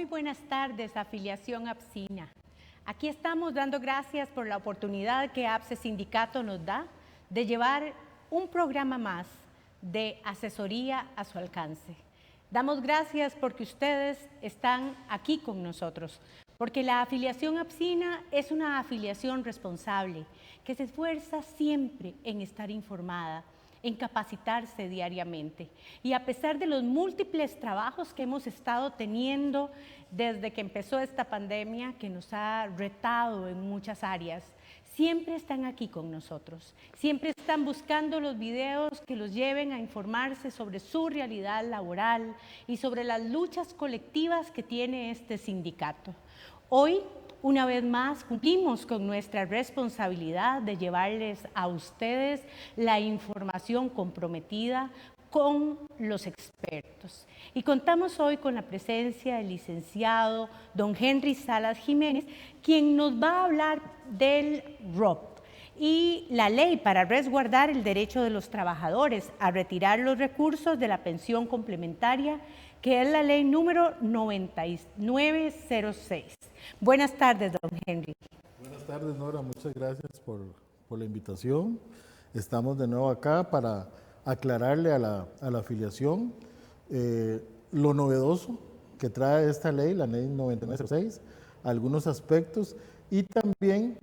Muy buenas tardes, afiliación APSINA. Aquí estamos dando gracias por la oportunidad que APSE Sindicato nos da de llevar un programa más de asesoría a su alcance. Damos gracias porque ustedes están aquí con nosotros, porque la afiliación APSINA es una afiliación responsable que se esfuerza siempre en estar informada, en capacitarse diariamente. Y a pesar de los múltiples trabajos que hemos estado teniendo desde que empezó esta pandemia, que nos ha retado en muchas áreas, siempre están aquí con nosotros. Siempre están buscando los videos que los lleven a informarse sobre su realidad laboral y sobre las luchas colectivas que tiene este sindicato. Hoy, una vez más, cumplimos con nuestra responsabilidad de llevarles a ustedes la información comprometida con los expertos. Y contamos hoy con la presencia del licenciado don Henry Salas Jiménez, quien nos va a hablar del ROP y la ley para resguardar el derecho de los trabajadores a retirar los recursos de la pensión complementaria, que es la ley número 9906. Buenas tardes, don Henry. Buenas tardes, Nora. Muchas gracias por la invitación. Estamos de nuevo acá para aclararle a la afiliación lo novedoso que trae esta ley, la ley 9906, algunos aspectos y también,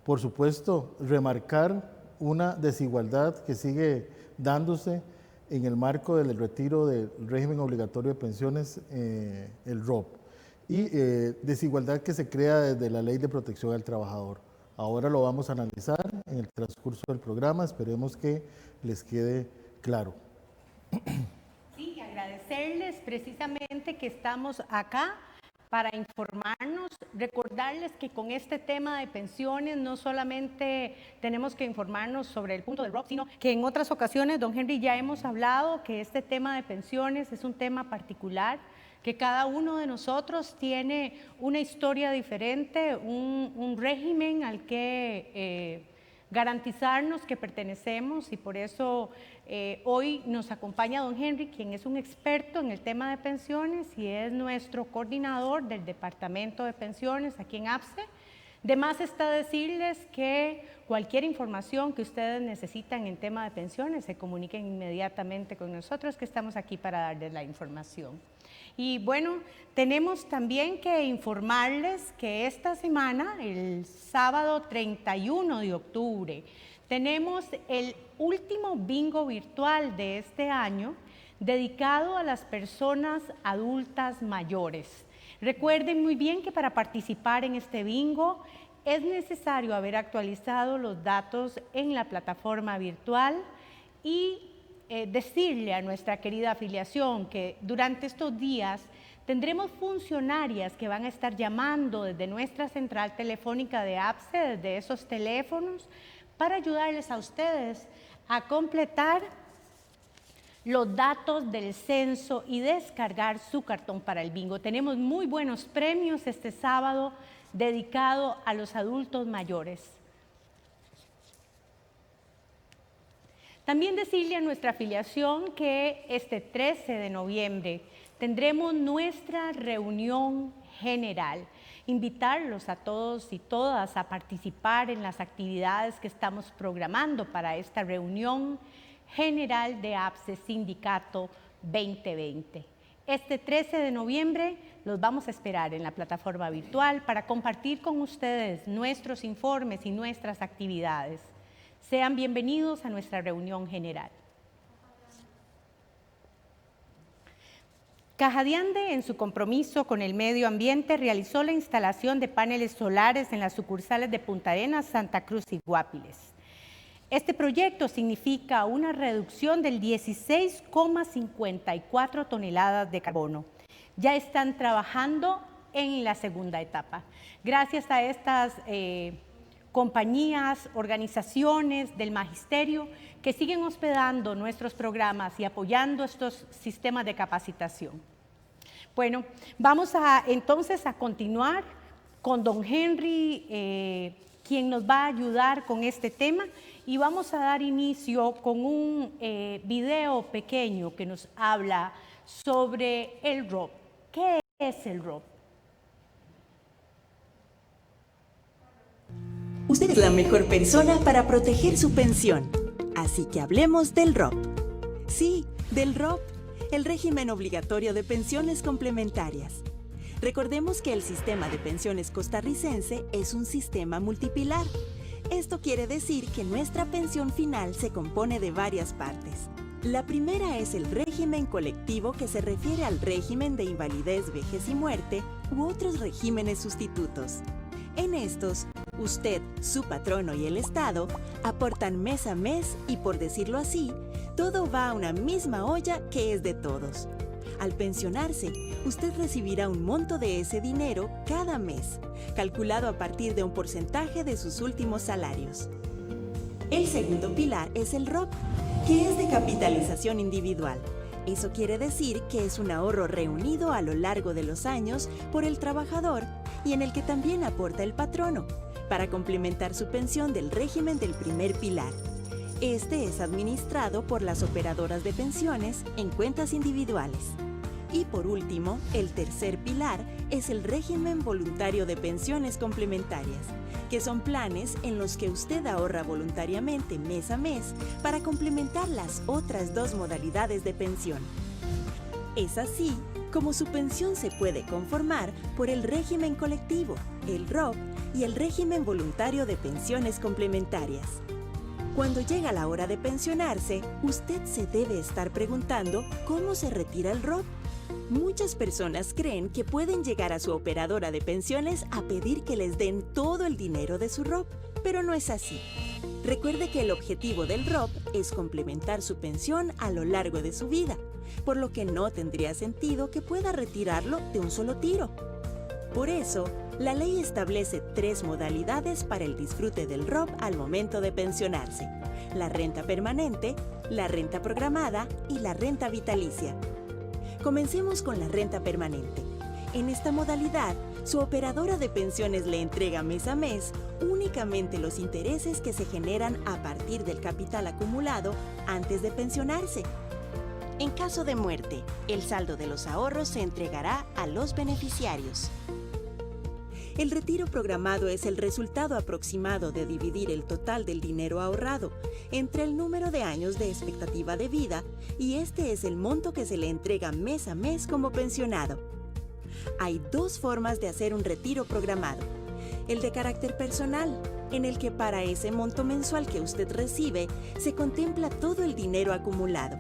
por supuesto, remarcar una desigualdad que sigue dándose en el marco del retiro del régimen obligatorio de pensiones, el ROP, y desigualdad que se crea desde la Ley de Protección al Trabajador. Ahora lo vamos a analizar en el transcurso del programa, esperemos que les quede claro. Sí, agradecerles precisamente que estamos acá para informarnos, recordarles que con este tema de pensiones no solamente tenemos que informarnos sobre el punto del ROP, sino que en otras ocasiones, don Henry, ya hemos hablado que este tema de pensiones es un tema particular, que cada uno de nosotros tiene una historia diferente, un régimen al que garantizarnos que pertenecemos, y por eso hoy nos acompaña don Henry, quien es un experto en el tema de pensiones y es nuestro coordinador del Departamento de Pensiones aquí en APSE. De más está decirles que cualquier información que ustedes necesitan en tema de pensiones se comuniquen inmediatamente con nosotros, que estamos aquí para darles la información. Y bueno, tenemos también que informarles que esta semana, el sábado 31 de octubre, tenemos el último bingo virtual de este año dedicado a las personas adultas mayores. Recuerden muy bien que para participar en este bingo es necesario haber actualizado los datos en la plataforma virtual y decirle a nuestra querida afiliación que durante estos días tendremos funcionarias que van a estar llamando desde nuestra central telefónica de APSE, desde esos teléfonos, para ayudarles a ustedes a completar los datos del censo y descargar su cartón para el bingo. Tenemos muy buenos premios este sábado dedicado a los adultos mayores. También decirle a nuestra afiliación que este 13 de noviembre tendremos nuestra reunión general. Invitarlos a todos y todas a participar en las actividades que estamos programando para esta reunión general de APSE Sindicato 2020. Este 13 de noviembre los vamos a esperar en la plataforma virtual para compartir con ustedes nuestros informes y nuestras actividades. Sean bienvenidos a nuestra reunión general. Cajadiande, en su compromiso con el medio ambiente, realizó la instalación de paneles solares en las sucursales de Punta Arenas, Santa Cruz y Guápiles. Este proyecto significa una reducción del 16,54 toneladas de carbono. Ya están trabajando en la segunda etapa. Gracias a estas compañías, organizaciones del magisterio que siguen hospedando nuestros programas y apoyando estos sistemas de capacitación. Bueno, vamos entonces a continuar con don Henry, quien nos va a ayudar con este tema, y vamos a dar inicio con un video pequeño que nos habla sobre el ROP. ¿Qué es el ROP? Usted es la mejor persona para proteger su pensión. Así que hablemos del ROP. Sí, del ROP, el régimen obligatorio de pensiones complementarias. Recordemos que el sistema de pensiones costarricense es un sistema multipilar. Esto quiere decir que nuestra pensión final se compone de varias partes. La primera es el régimen colectivo, que se refiere al régimen de invalidez, vejez y muerte u otros regímenes sustitutos. En estos, usted, su patrono y el Estado aportan mes a mes y, por decirlo así, todo va a una misma olla que es de todos. Al pensionarse, usted recibirá un monto de ese dinero cada mes, calculado a partir de un porcentaje de sus últimos salarios. El segundo pilar es el ROP, que es de capitalización individual. Eso quiere decir que es un ahorro reunido a lo largo de los años por el trabajador y en el que también aporta el patrono, para complementar su pensión del régimen del primer pilar. Este es administrado por las operadoras de pensiones en cuentas individuales. Y por último, el tercer pilar es el régimen voluntario de pensiones complementarias, que son planes en los que usted ahorra voluntariamente mes a mes para complementar las otras dos modalidades de pensión. Es así como su pensión se puede conformar por el régimen colectivo, el ROP, y el régimen voluntario de pensiones complementarias. Cuando llega la hora de pensionarse, usted se debe estar preguntando cómo se retira el ROP. Muchas personas creen que pueden llegar a su operadora de pensiones a pedir que les den todo el dinero de su ROP, pero no es así. Recuerde que el objetivo del ROP es complementar su pensión a lo largo de su vida, por lo que no tendría sentido que pueda retirarlo de un solo tiro. Por eso, la ley establece 3 modalidades para el disfrute del ROP al momento de pensionarse: la renta permanente, la renta programada y la renta vitalicia. Comencemos con la renta permanente. En esta modalidad, su operadora de pensiones le entrega mes a mes únicamente los intereses que se generan a partir del capital acumulado antes de pensionarse. En caso de muerte, el saldo de los ahorros se entregará a los beneficiarios. El retiro programado es el resultado aproximado de dividir el total del dinero ahorrado entre el número de años de expectativa de vida, y este es el monto que se le entrega mes a mes como pensionado. Hay 2 formas de hacer un retiro programado: el de carácter personal, en el que para ese monto mensual que usted recibe se contempla todo el dinero acumulado.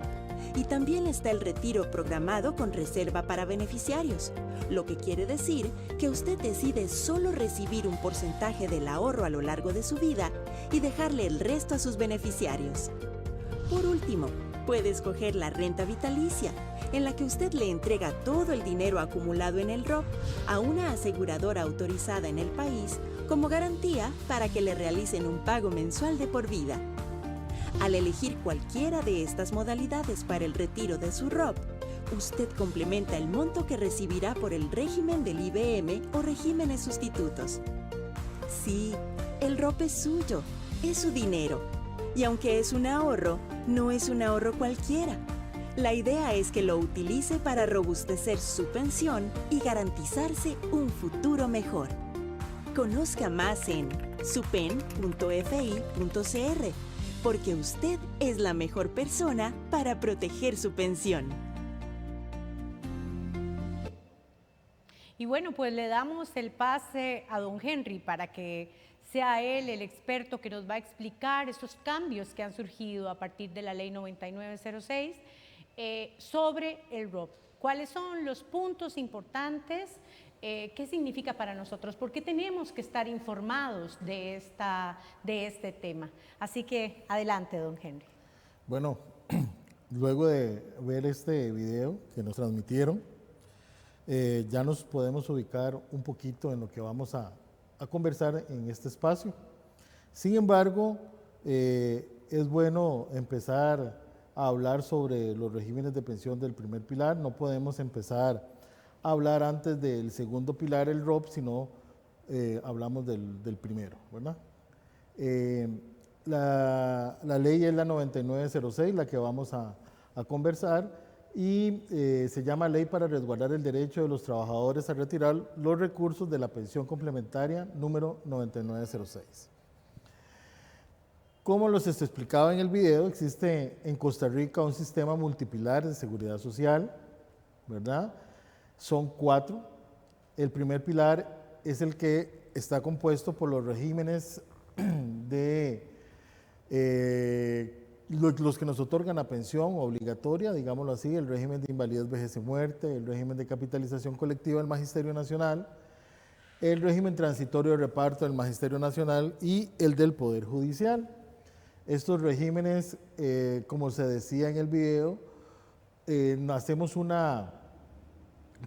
Y también está el retiro programado con reserva para beneficiarios, lo que quiere decir que usted decide solo recibir un porcentaje del ahorro a lo largo de su vida y dejarle el resto a sus beneficiarios. Por último, puede escoger la renta vitalicia, en la que usted le entrega todo el dinero acumulado en el ROP a una aseguradora autorizada en el país como garantía para que le realicen un pago mensual de por vida. Al elegir cualquiera de estas modalidades para el retiro de su ROP, usted complementa el monto que recibirá por el régimen del IBM o regímenes sustitutos. Sí, el ROP es suyo, es su dinero. Y aunque es un ahorro, no es un ahorro cualquiera. La idea es que lo utilice para robustecer su pensión y garantizarse un futuro mejor. Conozca más en supen.fi.cr, porque usted es la mejor persona para proteger su pensión. Y bueno, pues le damos el pase a don Henry para que sea él el experto que nos va a explicar esos cambios que han surgido a partir de la ley 9906 sobre el ROP. ¿Cuáles son los puntos importantes? ¿Qué significa para nosotros? ¿Por qué tenemos que estar informados de este tema? Así que adelante, don Henry. Bueno, luego de ver este video que nos transmitieron, ya nos podemos ubicar un poquito en lo que vamos a conversar en este espacio. Sin embargo, es bueno empezar a hablar sobre los regímenes de pensión del primer pilar. No podemos empezar a hablar antes del segundo pilar, el ROP, sino hablamos del primero, ¿verdad? La ley es la 9906, la que vamos a conversar, y se llama Ley para resguardar el derecho de los trabajadores a retirar los recursos de la pensión complementaria número 9906. Como los explicaba en el video, existe en Costa Rica un sistema multipilar de seguridad social, ¿verdad? Son 4. El primer pilar es el que está compuesto por los regímenes de los que nos otorgan la pensión obligatoria, digámoslo así, el régimen de invalidez, vejez y muerte, el régimen de capitalización colectiva del Magisterio Nacional, el régimen transitorio de reparto del Magisterio Nacional y el del Poder Judicial. Estos regímenes, como se decía en el video, hacemos una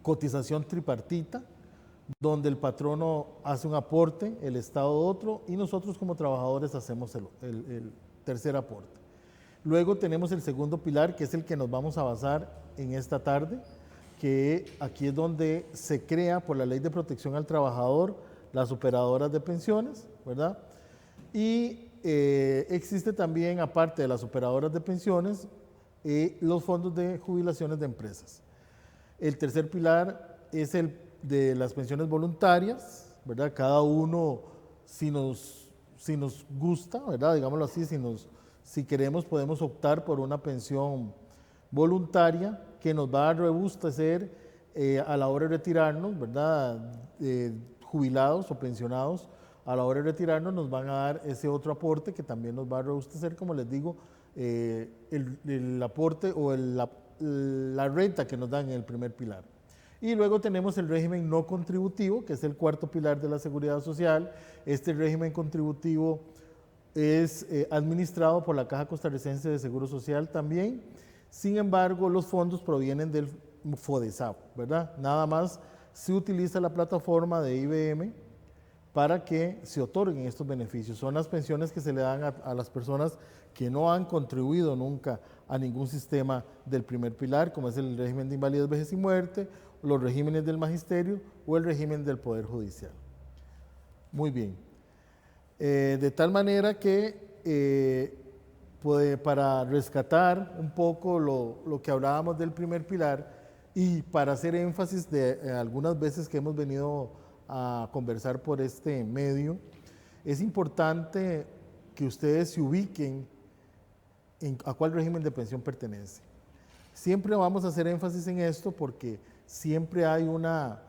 cotización tripartita, donde el patrono hace un aporte, el Estado otro, y nosotros como trabajadores hacemos el tercer aporte. Luego tenemos el segundo pilar, que es el que nos vamos a basar en esta tarde, que aquí es donde se crea por la Ley de Protección al Trabajador las operadoras de pensiones, ¿verdad? Y existe también, aparte de las operadoras de pensiones, los fondos de jubilaciones de empresas. El tercer pilar es el de las pensiones voluntarias, ¿verdad? Cada uno, si nos gusta, ¿verdad? Digámoslo así, si queremos, podemos optar por una pensión voluntaria que nos va a robustecer a la hora de retirarnos, ¿verdad? Jubilados o pensionados, a la hora de retirarnos nos van a dar ese otro aporte que también nos va a robustecer, como les digo, el aporte o la renta que nos dan en el primer pilar. Y luego tenemos el régimen no contributivo, que es el cuarto pilar de la seguridad social. Este régimen contributivo es administrado por la Caja Costarricense de Seguro Social también. Sin embargo, los fondos provienen del FODESAP, ¿verdad? Nada más se utiliza la plataforma de IBM para que se otorguen estos beneficios. Son las pensiones que se le dan a las personas que no han contribuido nunca a ningún sistema del primer pilar, como es el régimen de invalidez, vejez y muerte, los regímenes del magisterio o el régimen del Poder Judicial. Muy bien. De tal manera que para rescatar un poco lo que hablábamos del primer pilar y para hacer énfasis de algunas veces que hemos venido a conversar por este medio, es importante que ustedes se ubiquen a cuál régimen de pensión pertenece. Siempre vamos a hacer énfasis en esto porque siempre hay una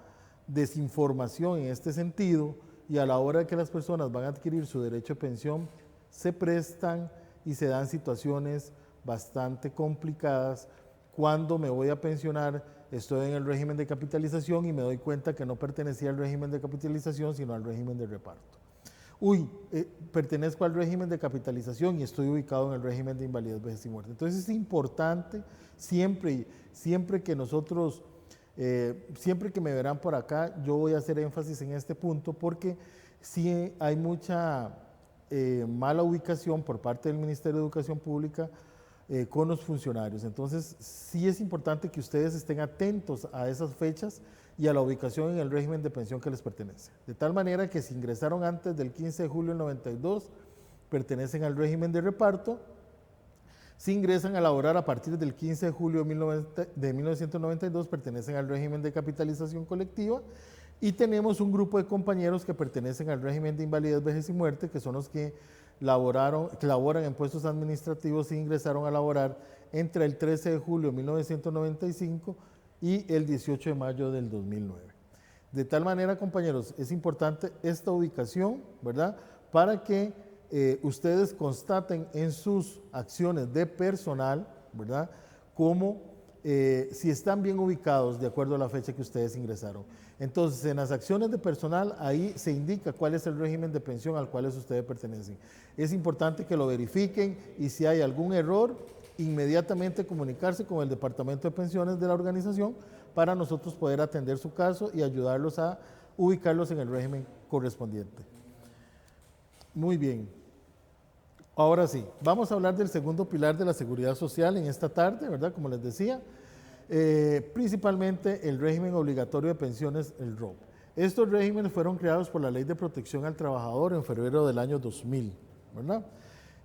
desinformación en este sentido y a la hora de que las personas van a adquirir su derecho a pensión, se prestan y se dan situaciones bastante complicadas. Cuando me voy a pensionar, estoy en el régimen de capitalización y me doy cuenta que no pertenecía al régimen de capitalización, sino al régimen de reparto. Pertenezco al régimen de capitalización y estoy ubicado en el régimen de invalidez, vejez y muerte. Entonces es importante siempre que nosotros, siempre que me verán por acá, yo voy a hacer énfasis en este punto porque sí hay mucha mala ubicación por parte del Ministerio de Educación Pública con los funcionarios. Entonces sí es importante que ustedes estén atentos a esas fechas y a la ubicación en el régimen de pensión que les pertenece. De tal manera que si ingresaron antes del 15 de julio del 92, pertenecen al régimen de reparto. Si ingresan a laborar a partir del 15 de julio de 1992, pertenecen al régimen de capitalización colectiva. Y tenemos un grupo de compañeros que pertenecen al régimen de invalidez, vejez y muerte, que son los que laboran en puestos administrativos e ingresaron a laborar entre el 13 de julio de 1995 y el 18 de mayo del 2009. De tal manera, compañeros, es importante esta ubicación, ¿verdad? Para que ustedes constaten en sus acciones de personal, ¿verdad? Cómo si están bien ubicados de acuerdo a la fecha que ustedes ingresaron. Entonces, en las acciones de personal, ahí se indica cuál es el régimen de pensión al cual ustedes pertenecen. Es importante que lo verifiquen y si hay algún error, inmediatamente comunicarse con el Departamento de Pensiones de la organización para nosotros poder atender su caso y ayudarlos a ubicarlos en el régimen correspondiente. Muy bien. Ahora sí, vamos a hablar del segundo pilar de la seguridad social en esta tarde, ¿verdad? Como les decía, principalmente el régimen obligatorio de pensiones, el ROP. Estos regímenes fueron creados por la Ley de Protección al Trabajador en febrero del año 2000, ¿verdad?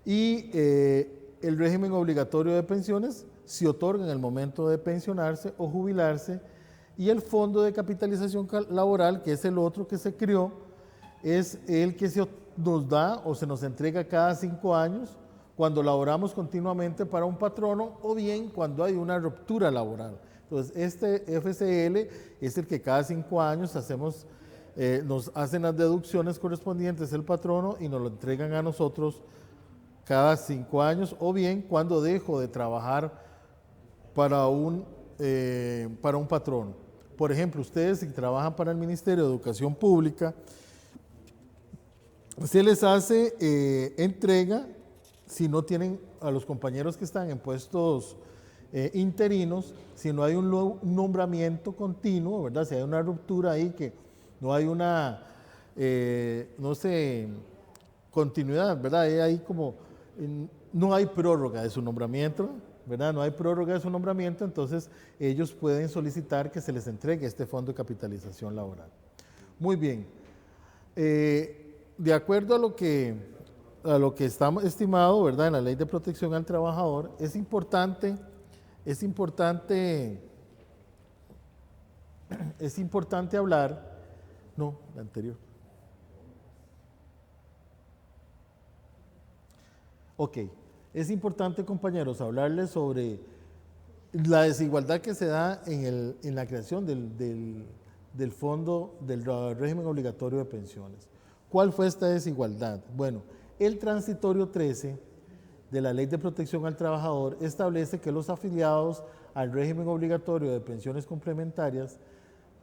Y el régimen obligatorio de pensiones se otorga en el momento de pensionarse o jubilarse y el fondo de capitalización laboral, que es el otro que se creó, es el que nos da o se nos entrega cada 5 años cuando laboramos continuamente para un patrono o bien cuando hay una ruptura laboral. Entonces, este FCL es el que cada 5 años nos hacen las deducciones correspondientes el patrono y nos lo entregan a nosotros cada 5 años, o bien cuando dejo de trabajar para un patrono. Por ejemplo, ustedes si trabajan para el Ministerio de Educación Pública, se les hace entrega, si no tienen a los compañeros que están en puestos interinos, si no hay un nombramiento continuo, ¿verdad? Si hay una ruptura ahí, que no hay una, continuidad, ¿verdad? Hay como, no hay prórroga de su nombramiento, ¿verdad? No hay prórroga de su nombramiento, entonces ellos pueden solicitar que se les entregue este fondo de capitalización laboral. Muy bien. De acuerdo a lo que está estimado, ¿verdad? En la Ley de Protección al Trabajador, es importante hablar, no, la anterior. Ok, es importante, compañeros, hablarles sobre la desigualdad que se da en la creación del fondo del régimen obligatorio de pensiones. ¿Cuál fue esta desigualdad? Bueno, el transitorio 13 de la Ley de Protección al Trabajador establece que los afiliados al régimen obligatorio de pensiones complementarias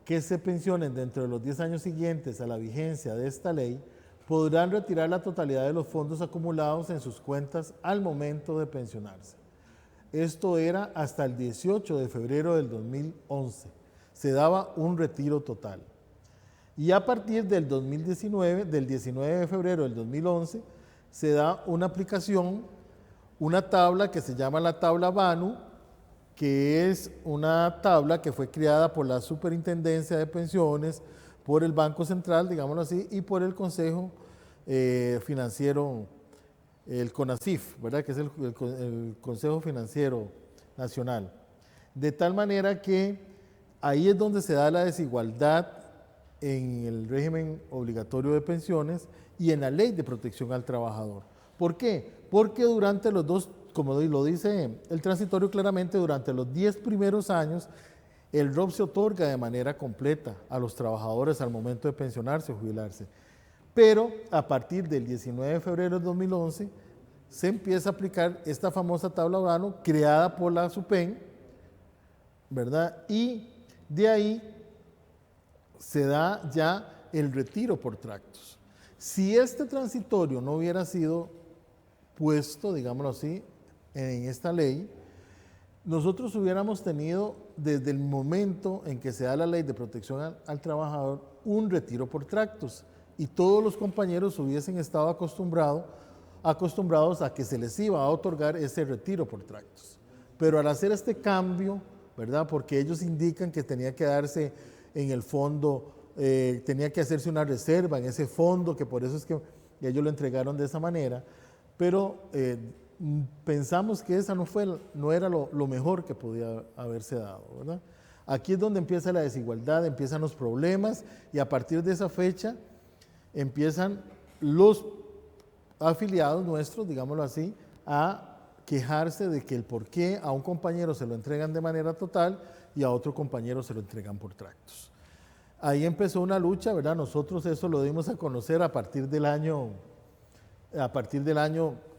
que se pensionen dentro de los 10 años siguientes a la vigencia de esta ley podrán retirar la totalidad de los fondos acumulados en sus cuentas al momento de pensionarse. Esto era hasta el 18 de febrero del 2011. Se daba un retiro total. Y a partir del 2019, del 19 de febrero del 2011, se da una aplicación, una tabla que se llama la tabla BANU, que es una tabla que fue creada por la Superintendencia de Pensiones, por el Banco Central, digámoslo así, y por el Consejo Financiero, el CONACYF, ¿verdad? Que es el Consejo Financiero Nacional. De tal manera que ahí es donde se da la desigualdad en el régimen obligatorio de pensiones y en la Ley de Protección al Trabajador. ¿Por qué? Porque durante los dos, como lo dice el transitorio claramente, durante los 10 primeros años, el ROP se otorga de manera completa a los trabajadores al momento de pensionarse o jubilarse. Pero a partir del 19 de febrero de 2011 se empieza a aplicar esta famosa tabla BANU creada por la SUPEN, ¿verdad? Y de ahí se da ya el retiro por tractos. Si este transitorio no hubiera sido puesto, digámoslo así, en esta ley, nosotros hubiéramos tenido desde el momento en que se da la Ley de Protección al Trabajador un retiro por tractos y todos los compañeros hubiesen estado acostumbrados a que se les iba a otorgar ese retiro por tractos. Pero al hacer este cambio, ¿verdad? Porque ellos indican que tenía que darse en el fondo, tenía que hacerse una reserva en ese fondo, que por eso es que ellos lo entregaron de esa manera, pero pensamos que esa no era lo mejor que podía haberse dado, ¿verdad? Aquí es donde empieza la desigualdad, empiezan los problemas y a partir de esa fecha empiezan los afiliados nuestros, digámoslo así, a quejarse de que el por qué a un compañero se lo entregan de manera total y a otro compañero se lo entregan por tractos. Ahí empezó una lucha, ¿verdad? Nosotros eso lo dimos a conocer a partir del año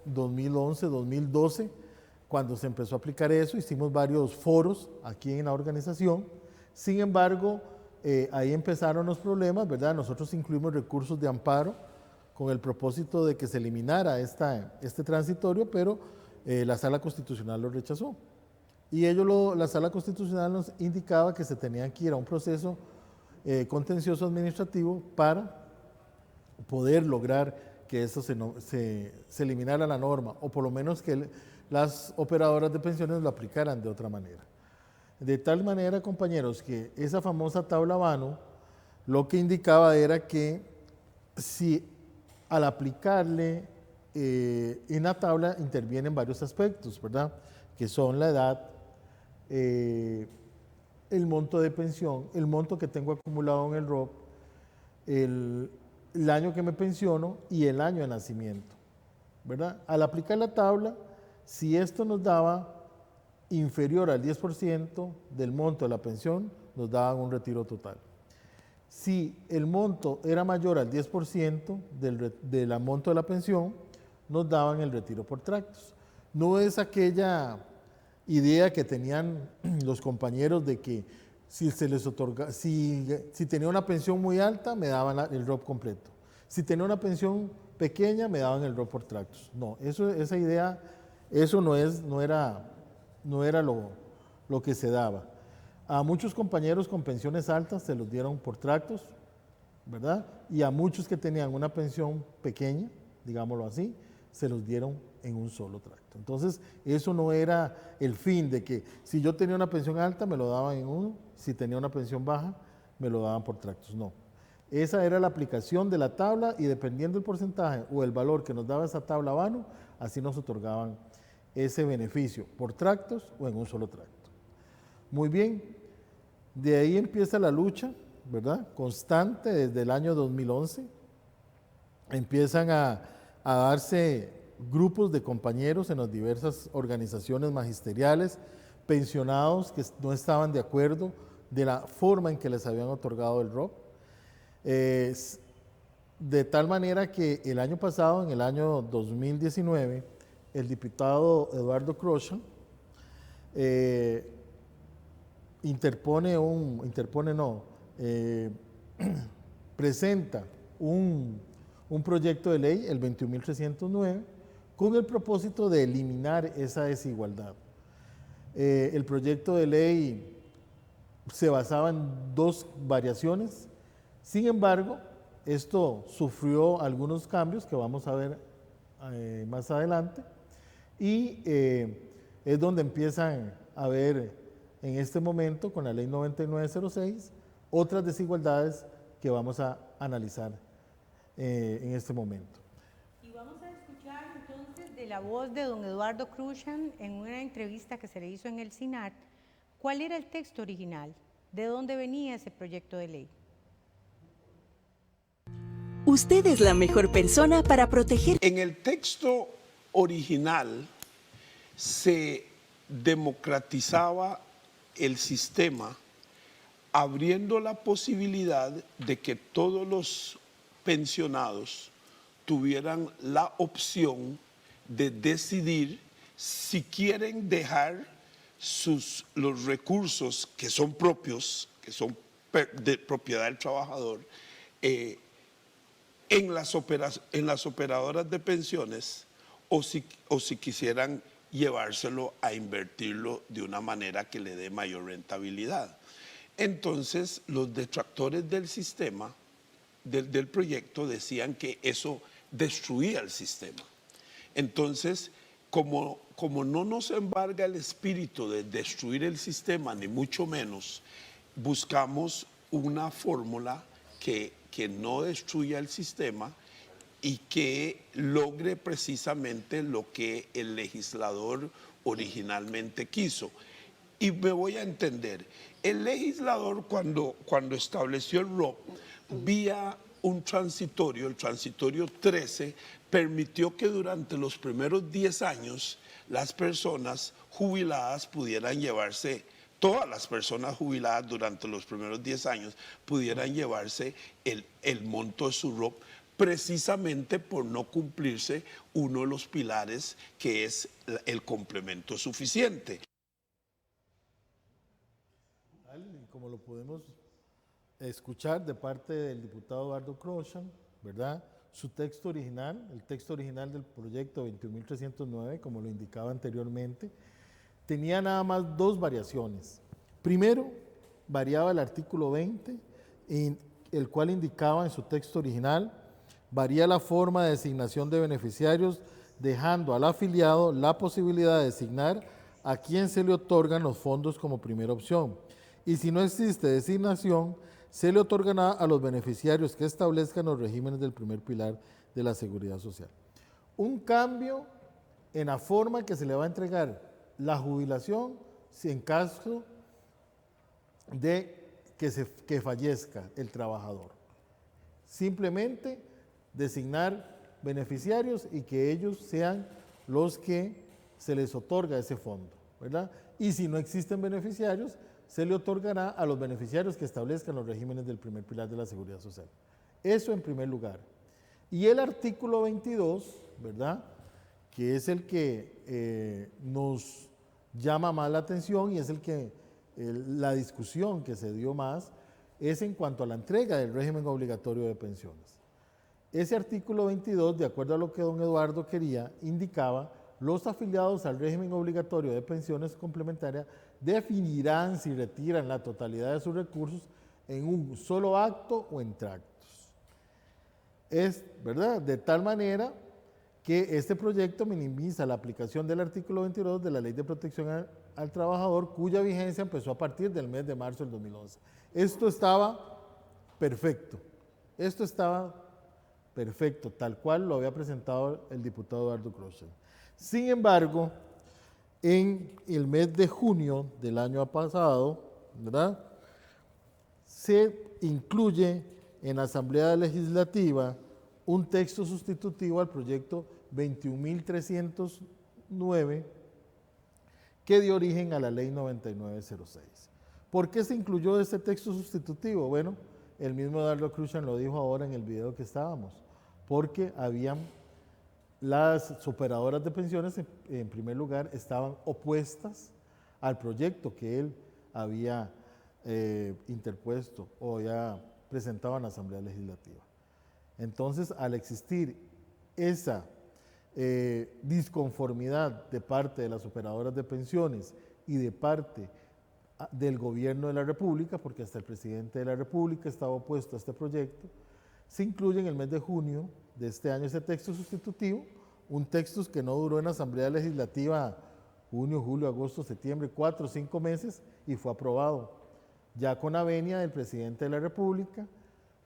2011, 2012, cuando se empezó a aplicar eso, hicimos varios foros aquí en la organización. Sin embargo, ahí empezaron los problemas, ¿verdad? Nosotros incluimos recursos de amparo con el propósito de que se eliminara este transitorio, pero la Sala Constitucional lo rechazó. Y la Sala Constitucional nos indicaba que se tenía que ir a un proceso contencioso administrativo para poder lograr que eso se eliminara la norma, o por lo menos que las operadoras de pensiones lo aplicaran de otra manera. De tal manera, compañeros, que esa famosa tabla BANU lo que indicaba era que si al aplicarle en la tabla intervienen varios aspectos, ¿verdad? Que son la edad, el monto de pensión, el monto que tengo acumulado en el ROP, el año que me pensiono y el año de nacimiento. ¿verdad? Al aplicar la tabla, si esto nos daba inferior al 10% del monto de la pensión, nos daban un retiro total. Si el monto era mayor al 10% del monto de la pensión, nos daban el retiro por tractos. No es aquella idea que tenían los compañeros de que si se les otorga, si tenía una pensión muy alta, me daban el ROP completo. Si tenía una pensión pequeña, me daban el ROP por tractos. No, esa idea, eso no era lo que se daba. A muchos compañeros con pensiones altas se los dieron por tractos, ¿verdad? Y a muchos que tenían una pensión pequeña, digámoslo así, se los dieron en un solo tracto. Entonces, eso no era el fin de que si yo tenía una pensión alta, me lo daban en uno, si tenía una pensión baja, me lo daban por tractos. No. Esa era la aplicación de la tabla y dependiendo del porcentaje o el valor que nos daba esa tabla vano, así nos otorgaban ese beneficio por tractos o en un solo tracto. Muy bien, de ahí empieza la lucha, ¿verdad? Constante desde el año 2011. Empiezan a darse grupos de compañeros en las diversas organizaciones magisteriales, pensionados que no estaban de acuerdo de la forma en que les habían otorgado el ROP. De tal manera que el año pasado, en el año 2019, el diputado Eduardo Crochan presenta un proyecto de ley, el 21.309, con el propósito de eliminar esa desigualdad. El proyecto de ley se basaba en dos variaciones, sin embargo, esto sufrió algunos cambios que vamos a ver más adelante y es donde empiezan a ver en este momento, con la ley 9906, otras desigualdades que vamos a analizar en este momento. Y vamos a escuchar entonces de la voz de don Eduardo Crochan en una entrevista que se le hizo en el CINAR, ¿cuál era el texto original? ¿De dónde venía ese proyecto de ley? Usted es la mejor persona para proteger. En el texto original se democratizaba el sistema, abriendo la posibilidad de que todos los pensionados tuvieran la opción de decidir si quieren dejar los recursos que son propios, que son de propiedad del trabajador, en las operadoras de pensiones o si quisieran llevárselo a invertirlo de una manera que le dé mayor rentabilidad. Entonces, los detractores del sistema, del proyecto, decían que eso destruía el sistema. Entonces, como no nos embarga el espíritu de destruir el sistema, ni mucho menos, buscamos una fórmula que no destruya el sistema y que logre precisamente lo que el legislador originalmente quiso. Y me voy a entender, el legislador cuando estableció el ROP, vía un transitorio, el transitorio 13, permitió que durante los primeros 10 años las personas jubiladas pudieran llevarse, todas las personas jubiladas durante los primeros 10 años pudieran llevarse el monto de su ROP, precisamente por no cumplirse uno de los pilares que es el complemento suficiente. Como lo podemos escuchar de parte del diputado Eduardo Crochan, ¿verdad? Su texto original, el texto original del proyecto 21.309, como lo indicaba anteriormente, tenía nada más dos variaciones. Primero, variaba el artículo 20, el cual indicaba en su texto original, varía la forma de designación de beneficiarios, dejando al afiliado la posibilidad de designar a quien se le otorgan los fondos como primera opción. Y si no existe designación, se le otorgará a los beneficiarios que establezcan los regímenes del primer pilar de la seguridad social. Un cambio en la forma que se le va a entregar la jubilación si en caso de que fallezca el trabajador. Simplemente designar beneficiarios y que ellos sean los que se les otorga ese fondo, ¿verdad? Y si no existen beneficiarios, se le otorgará a los beneficiarios que establezcan los regímenes del primer pilar de la Seguridad Social. Eso en primer lugar. Y el artículo 22, ¿verdad?, que es el que nos llama más la atención y es el que la discusión que se dio más, es en cuanto a la entrega del régimen obligatorio de pensiones. Ese artículo 22, de acuerdo a lo que don Eduardo quería, indicaba: los afiliados al régimen obligatorio de pensiones complementarias definirán si retiran la totalidad de sus recursos en un solo acto o en tractos. Es, ¿verdad?, de tal manera que este proyecto minimiza la aplicación del artículo 22 de la Ley de Protección al Trabajador, cuya vigencia empezó a partir del mes de marzo del 2011. Esto estaba perfecto, tal cual lo había presentado el diputado Eduardo Crochet. Sin embargo, en el mes de junio del año pasado, ¿verdad?, se incluye en la Asamblea Legislativa un texto sustitutivo al proyecto 21.309 que dio origen a la Ley 9906. ¿Por qué se incluyó este texto sustitutivo? Bueno, el mismo Eduardo Crochet lo dijo ahora en el video que estábamos, porque habían las operadoras de pensiones, en primer lugar, estaban opuestas al proyecto que él había interpuesto o ya presentado en la Asamblea Legislativa. Entonces, al existir esa disconformidad de parte de las operadoras de pensiones y de parte del gobierno de la República, porque hasta el presidente de la República estaba opuesto a este proyecto, se incluye en el mes de junio de este año ese texto sustitutivo, un texto que no duró en la Asamblea Legislativa junio, julio, agosto, septiembre, 4 o 5 meses, y fue aprobado ya con la venia del presidente de la República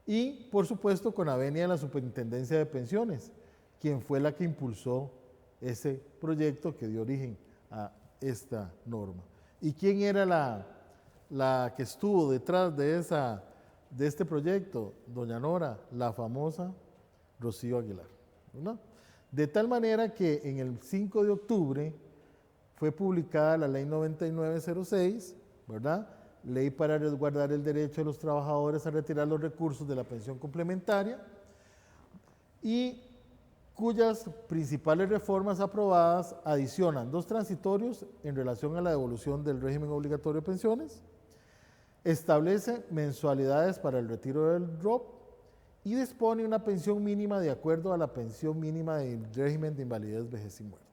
y, por supuesto, con la venia de la Superintendencia de Pensiones, quien fue la que impulsó ese proyecto que dio origen a esta norma. ¿Y quién era la que estuvo detrás de este proyecto? Doña Nora, la famosa Rocío Aguilar, ¿no? De tal manera que en el 5 de octubre fue publicada la Ley 9906, ¿verdad?, Ley para resguardar el derecho de los trabajadores a retirar los recursos de la pensión complementaria, y cuyas principales reformas aprobadas adicionan 2 transitorios en relación a la devolución del régimen obligatorio de pensiones, establece mensualidades para el retiro del ROP y dispone una pensión mínima de acuerdo a la pensión mínima del régimen de invalidez, vejez y muerte.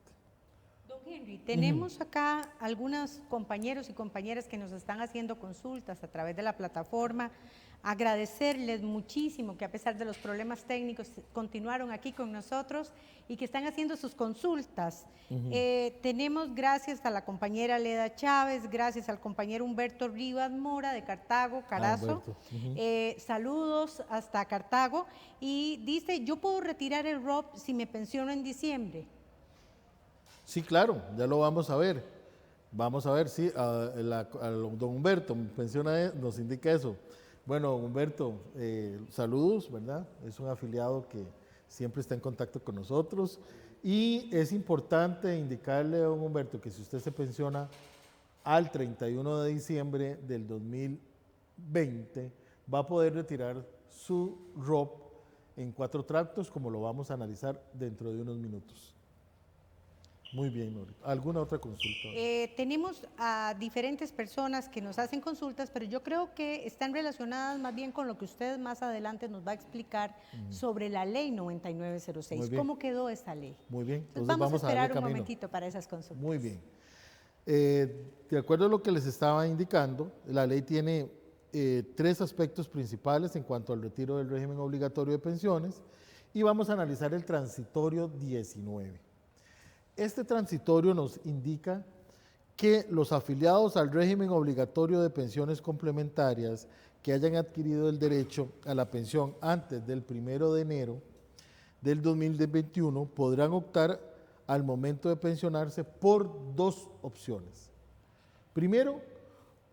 Don Henry, tenemos acá algunos compañeros y compañeras que nos están haciendo consultas a través de la plataforma. Agradecerles muchísimo que a pesar de los problemas técnicos continuaron aquí con nosotros y que están haciendo sus consultas. Tenemos, gracias a la compañera Leda Chávez, gracias al compañero Humberto Rivas Mora de Cartago, Carazo. Saludos hasta Cartago. Y dice: yo puedo retirar el ROP si me pensiono en diciembre. Sí, claro, ya lo vamos a ver. Vamos a ver, sí, don Humberto nos indica eso. Bueno, Humberto, saludos, ¿verdad? Es un afiliado que siempre está en contacto con nosotros y es importante indicarle a don Humberto que si usted se pensiona al 31 de diciembre del 2020, va a poder retirar su ROP en 4 tractos, como lo vamos a analizar dentro de unos minutos. Muy bien, Nori. ¿Alguna otra consulta? Tenemos a diferentes personas que nos hacen consultas, pero yo creo que están relacionadas más bien con lo que usted más adelante nos va a explicar sobre la Ley 9906. ¿Cómo quedó esta ley? Muy bien. Entonces vamos a esperar un momentito para esas consultas. Muy bien. De acuerdo a lo que les estaba indicando, la ley tiene 3 aspectos principales en cuanto al retiro del régimen obligatorio de pensiones y vamos a analizar el transitorio 19. Este transitorio nos indica que los afiliados al régimen obligatorio de pensiones complementarias que hayan adquirido el derecho a la pensión antes del 1 de enero del 2021 podrán optar al momento de pensionarse por 2 opciones. Primero,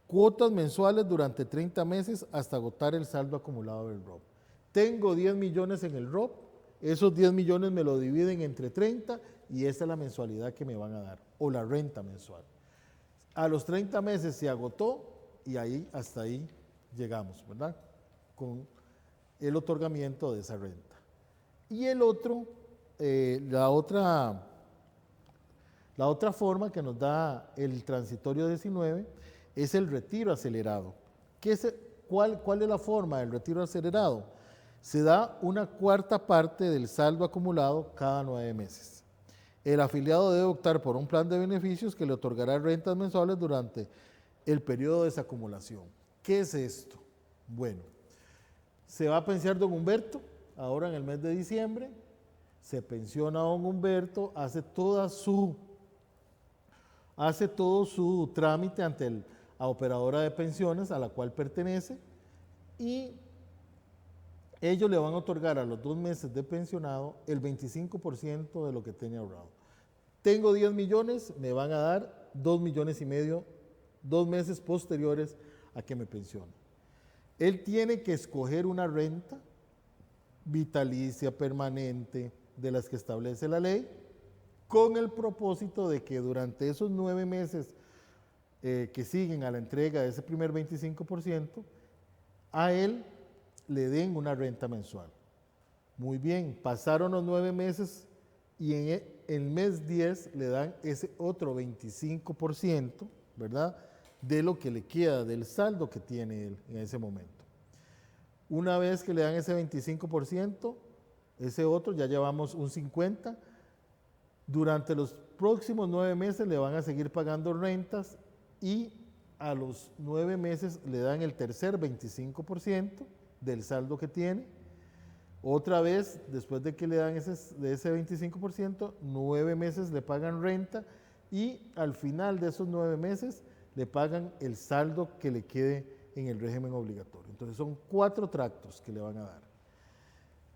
cuotas mensuales durante 30 meses hasta agotar el saldo acumulado del ROP. Tengo 10 millones en el ROP esos 10 millones me lo dividen entre 30 y esa es la mensualidad que me van a dar, o la renta mensual. A los 30 meses se agotó y ahí, hasta ahí llegamos, ¿verdad? Con el otorgamiento de esa renta. Y el otro, la otra forma que nos da el transitorio 19 es el retiro acelerado. ¿Cuál es la forma del retiro acelerado? Se da una cuarta parte del saldo acumulado cada 9 meses. El afiliado debe optar por un plan de beneficios que le otorgará rentas mensuales durante el periodo de desacumulación. ¿Qué es esto? Bueno, se va a pensionar don Humberto ahora en el mes de diciembre, se pensiona don Humberto, hace todo su trámite ante la operadora de pensiones a la cual pertenece y ellos le van a otorgar a los 2 meses de pensionado el 25% de lo que tenía ahorrado. Tengo 10 millones, me van a dar 2,5 millones 2 meses posteriores a que me pensione. Él tiene que escoger una renta vitalicia, permanente, de las que establece la ley, con el propósito de que durante esos 9 meses que siguen a la entrega de ese primer 25%, a él le den una renta mensual. Muy bien, pasaron los 9 meses y en el mes 10 le dan ese otro 25%, ¿verdad? De lo que le queda, del saldo que tiene él en ese momento. Una vez que le dan ese 25%, ese otro ya llevamos un 50%, durante los próximos 9 meses le van a seguir pagando rentas y a los 9 meses le dan el tercer 25% del saldo que tiene. Otra vez, después de que le dan ese 25%, 9 meses le pagan renta y al final de esos 9 meses le pagan el saldo que le quede en el régimen obligatorio. Entonces son 4 tractos que le van a dar.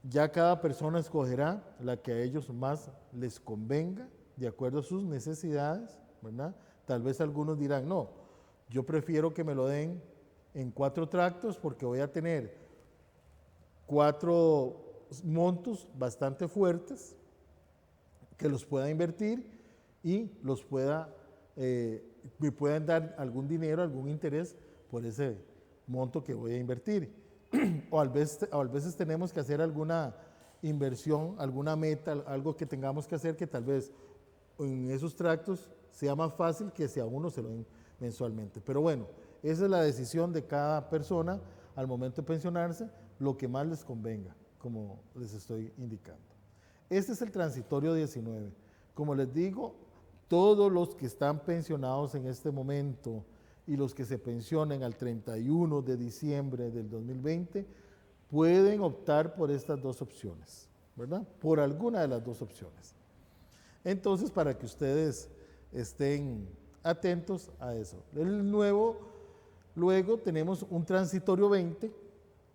Ya cada persona escogerá la que a ellos más les convenga, de acuerdo a sus necesidades, ¿verdad? Tal vez algunos dirán, no, yo prefiero que me lo den en 4 tractos porque voy a tener 4 montos bastante fuertes que los pueda invertir y me puedan dar algún dinero, algún interés por ese monto que voy a invertir. O a veces tenemos que hacer alguna inversión, alguna meta, algo que tengamos que hacer que tal vez en esos tractos sea más fácil que si a uno se lo den mensualmente. Pero bueno, esa es la decisión de cada persona al momento de pensionarse, lo que más les convenga, como les estoy indicando. Este es el transitorio 19. Como les digo, todos los que están pensionados en este momento y los que se pensionen al 31 de diciembre del 2020 pueden optar por estas 2 opciones, ¿verdad? Por alguna de las 2 opciones. Entonces, para que ustedes estén atentos a eso. Luego tenemos un transitorio 20,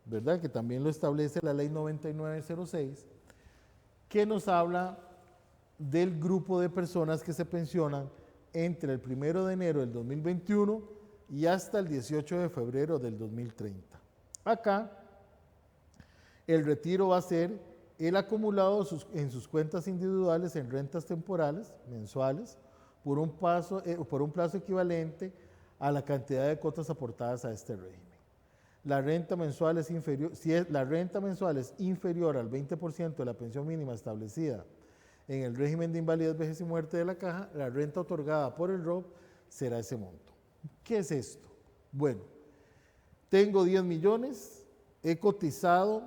¿verdad? Que también lo establece la ley 9906, que nos habla del grupo de personas que se pensionan entre el 1 de enero del 2021 y hasta el 18 de febrero del 2030. Acá, el retiro va a ser el acumulado en sus cuentas individuales en rentas temporales, mensuales, por un plazo equivalente a la cantidad de cuotas aportadas a este régimen. La renta mensual es inferior, la renta mensual es inferior al 20% de la pensión mínima establecida en el régimen de invalidez, vejez y muerte de la Caja, la renta otorgada por el ROP será ese monto. ¿Qué es esto? Bueno, tengo 10 millones, he cotizado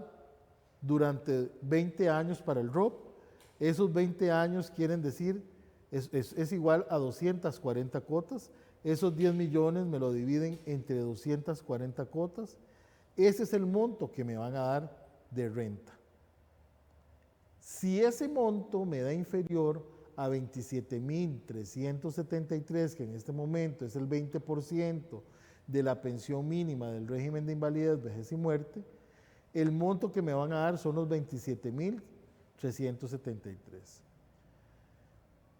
durante 20 años para el ROP, esos 20 años quieren decir, es igual a 240 cuotas, esos 10 millones me lo dividen entre 240 cuotas, ese es el monto que me van a dar de renta. Si ese monto me da inferior a 27.373, que en este momento es el 20% de la pensión mínima del régimen de invalidez, vejez y muerte, el monto que me van a dar son los 27.373.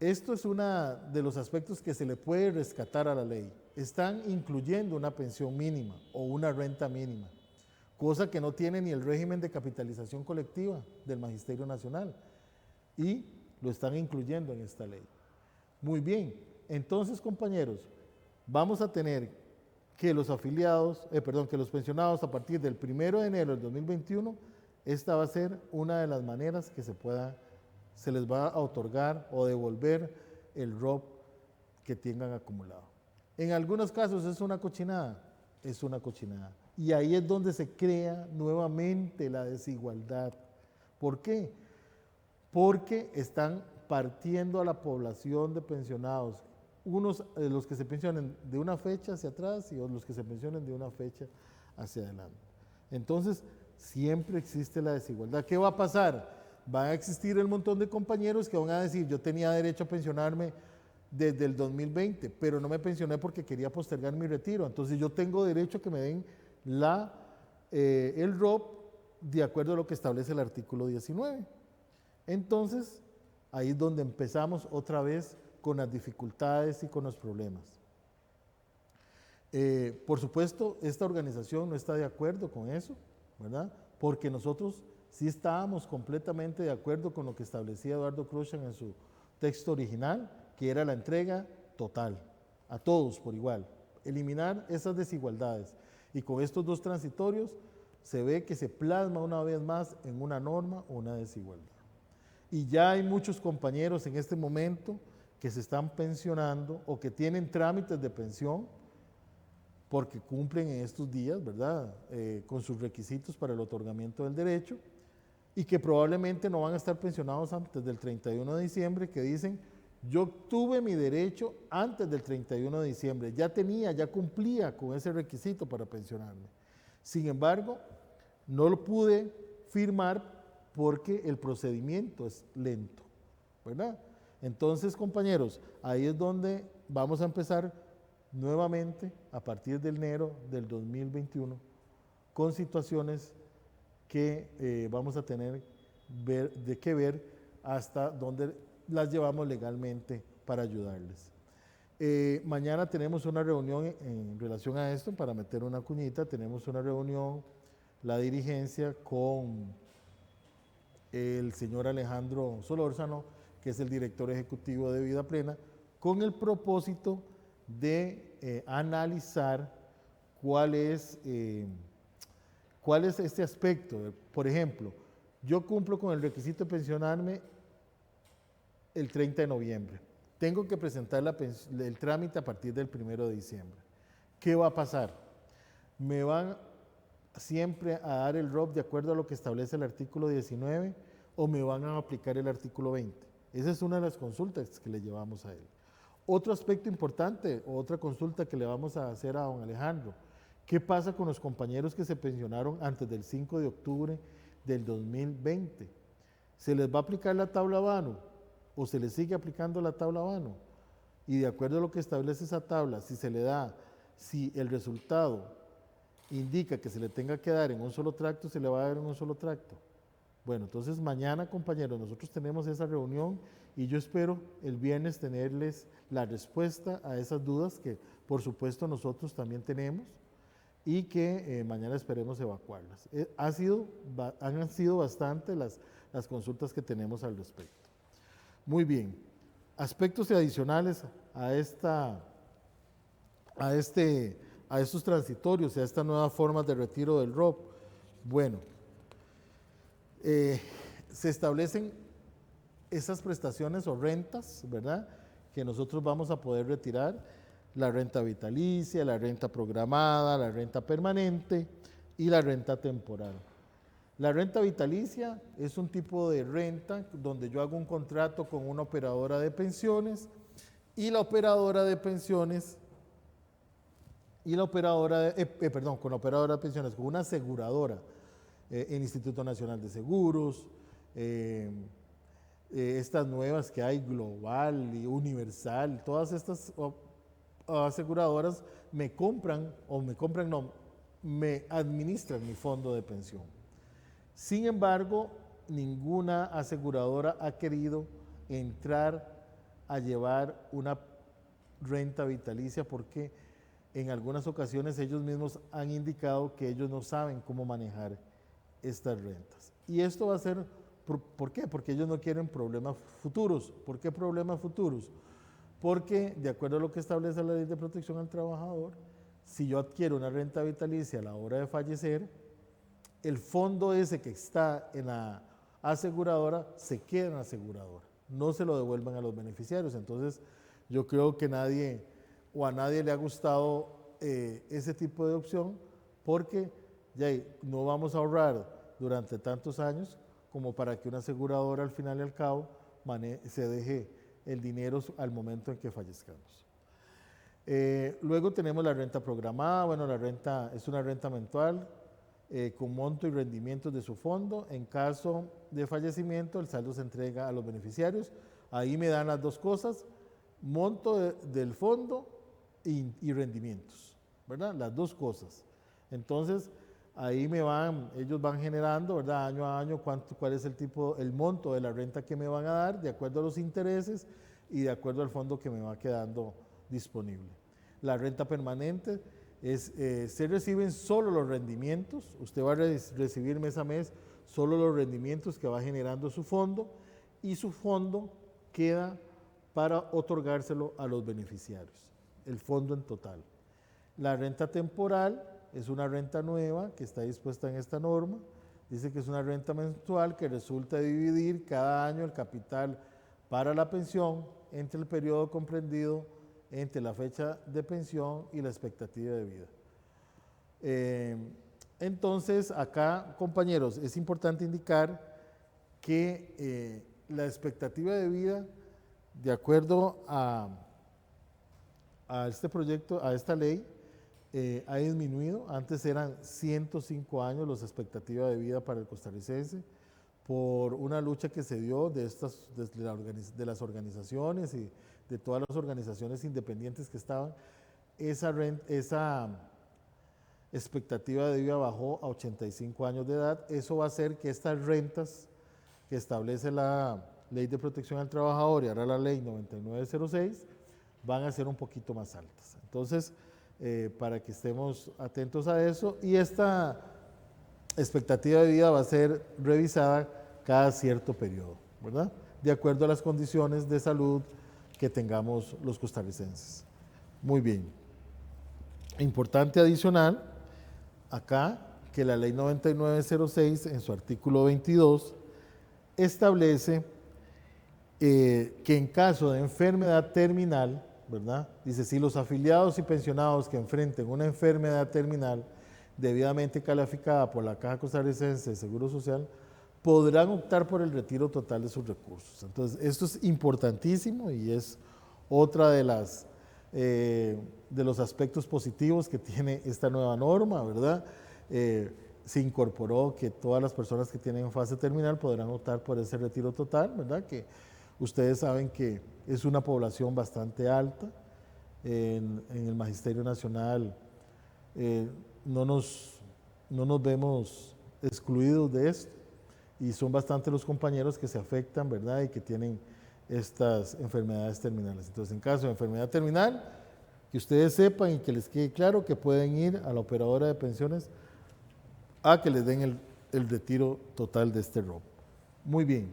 Esto es uno de los aspectos que se le puede rescatar a la ley. Están incluyendo una pensión mínima o una renta mínima. cosa que no tiene ni el régimen de capitalización colectiva del Magisterio Nacional, y lo están incluyendo en esta ley. Muy bien, entonces, compañeros, vamos a tener que los afiliados, que los pensionados a partir del 1 de enero del 2021, esta va a ser una de las maneras que se les va a otorgar o devolver el ROP que tengan acumulado. En algunos casos es una cochinada, y ahí es donde se crea nuevamente la desigualdad. ¿Por qué? Porque están partiendo a la población de pensionados, unos los que se pensionen de una fecha hacia atrás y los que se pensionen de una fecha hacia adelante. Entonces, siempre existe la desigualdad. ¿Qué va a pasar? Va a existir el montón de compañeros que van a decir, yo tenía derecho a pensionarme desde el 2020, pero no me pensioné porque quería postergar mi retiro. Entonces, yo tengo derecho a que me den el ROP de acuerdo a lo que establece el artículo 19. Entonces, ahí es donde empezamos otra vez con las dificultades y con los problemas. Por supuesto, esta organización no está de acuerdo con eso, ¿verdad? Porque nosotros sí estábamos completamente de acuerdo con lo que establecía Eduardo Cruzan en su texto original, que era la entrega total, a todos por igual, eliminar esas desigualdades. Y con estos dos transitorios se ve que se plasma una vez más en una norma una desigualdad. Y ya hay muchos compañeros en este momento que se están pensionando o que tienen trámites de pensión porque cumplen en estos días, ¿verdad?, con sus requisitos para el otorgamiento del derecho, y que probablemente no van a estar pensionados antes del 31 de diciembre, que dicen, yo tuve mi derecho antes del 31 de diciembre, ya cumplía con ese requisito para pensionarme. Sin embargo, no lo pude firmar porque el procedimiento es lento, ¿verdad? Entonces, compañeros, ahí es donde vamos a empezar nuevamente a partir de enero del 2021 con situaciones que vamos a tener que ver hasta dónde las llevamos legalmente para ayudarles. Mañana tenemos una reunión en relación a esto, para meter una cuñita, tenemos una reunión, la dirigencia, con el señor Alejandro Solórzano, que es el director ejecutivo de Vida Plena, con el propósito de analizar cuál es este aspecto. Por ejemplo, yo cumplo con el requisito de pensionarme el 30 de noviembre. Tengo que presentar el trámite a partir del 1 de diciembre. ¿Qué va a pasar? ¿Me van siempre a dar el ROP de acuerdo a lo que establece el artículo 19 o me van a aplicar el artículo 20? Esa es una de las consultas que le llevamos a él. Otro aspecto importante, otra consulta que le vamos a hacer a don Alejandro: ¿qué pasa con los compañeros que se pensionaron antes del 5 de octubre del 2020? ¿Se les va a aplicar la tabla Bano o se les sigue aplicando la tabla Bano? Y de acuerdo a lo que establece esa tabla, si el resultado indica que se le tenga que dar en un solo tracto, se le va a dar en un solo tracto. Bueno, entonces mañana, compañeros, nosotros tenemos esa reunión y yo espero el viernes tenerles la respuesta a esas dudas que, por supuesto, nosotros también tenemos, y que mañana esperemos evacuarlas. Han sido bastante las consultas que tenemos al respecto. Muy bien, aspectos adicionales a estos transitorios, a estas nuevas formas de retiro del ROP. Bueno, se establecen esas prestaciones o rentas, ¿verdad?, que nosotros vamos a poder retirar: la renta vitalicia, la renta programada, la renta permanente y la renta temporal. La renta vitalicia es un tipo de renta donde yo hago un contrato con una operadora de pensiones y la operadora de pensiones con una aseguradora, el Instituto Nacional de Seguros, estas nuevas que hay, Global y Universal, todas estas aseguradoras me administran mi fondo de pensión. Sin embargo, ninguna aseguradora ha querido entrar a llevar una renta vitalicia porque en algunas ocasiones ellos mismos han indicado que ellos no saben cómo manejar estas rentas. Y esto va a ser, ¿por qué? Porque ellos no quieren problemas futuros. ¿Por qué problemas futuros? Porque, de acuerdo a lo que establece la Ley de Protección al Trabajador, si yo adquiero una renta vitalicia a la hora de fallecer, el fondo ese que está en la aseguradora se queda en la aseguradora, no se lo devuelven a los beneficiarios. Entonces, yo creo que a nadie le ha gustado ese tipo de opción, porque ya no vamos a ahorrar durante tantos años como para que una aseguradora al final y al cabo se deje el dinero al momento en que fallezcamos. Luego tenemos la renta programada. Bueno, la renta es una renta mensual con monto y rendimientos de su fondo. En caso de fallecimiento, el saldo se entrega a los beneficiarios. Ahí me dan las dos cosas, monto del fondo y rendimientos, ¿verdad? Las dos cosas. Entonces, ahí ellos van generando, ¿verdad? Año a año, cuál es el monto de la renta que me van a dar, de acuerdo a los intereses y de acuerdo al fondo que me va quedando disponible. La renta permanente se reciben solo los rendimientos. Usted va a recibir mes a mes solo los rendimientos que va generando su fondo, y su fondo queda para otorgárselo a los beneficiarios, el fondo en total. La renta temporal es una renta nueva que está dispuesta en esta norma. Dice que es una renta mensual que resulta de dividir cada año el capital para la pensión entre el periodo comprendido entre la fecha de pensión y la expectativa de vida. Entonces, acá, compañeros, es importante indicar que la expectativa de vida, de acuerdo a este proyecto, a esta ley, ha disminuido. Antes eran 105 años las expectativas de vida para el costarricense, por una lucha que se dio de las organizaciones y de todas las organizaciones independientes que estaban. Esa expectativa de vida bajó a 85 años de edad. Eso va a hacer que estas rentas que establece la Ley de Protección al Trabajador y ahora la Ley 9906 van a ser un poquito más altas. Entonces, para que estemos atentos a eso, y esta expectativa de vida va a ser revisada cada cierto periodo, ¿verdad? De acuerdo a las condiciones de salud que tengamos los costarricenses. Muy bien. Importante adicional, acá, que la Ley 9906 en su artículo 22 establece que en caso de enfermedad terminal, ¿verdad? Dice, si los afiliados y pensionados que enfrenten una enfermedad terminal debidamente calificada por la Caja Costarricense de Seguro Social, podrán optar por el retiro total de sus recursos. Entonces, esto es importantísimo y es otra de los aspectos positivos que tiene esta nueva norma, ¿verdad? Se incorporó que todas las personas que tienen fase terminal podrán optar por ese retiro total, ¿verdad? Que ustedes saben que es una población bastante alta. En el Magisterio Nacional no nos vemos excluidos de esto, y son bastantes los compañeros que se afectan, ¿verdad? Y que tienen estas enfermedades terminales. Entonces, en caso de enfermedad terminal, que ustedes sepan y que les quede claro que pueden ir a la operadora de pensiones a que les den el retiro total de este ROP. Muy bien.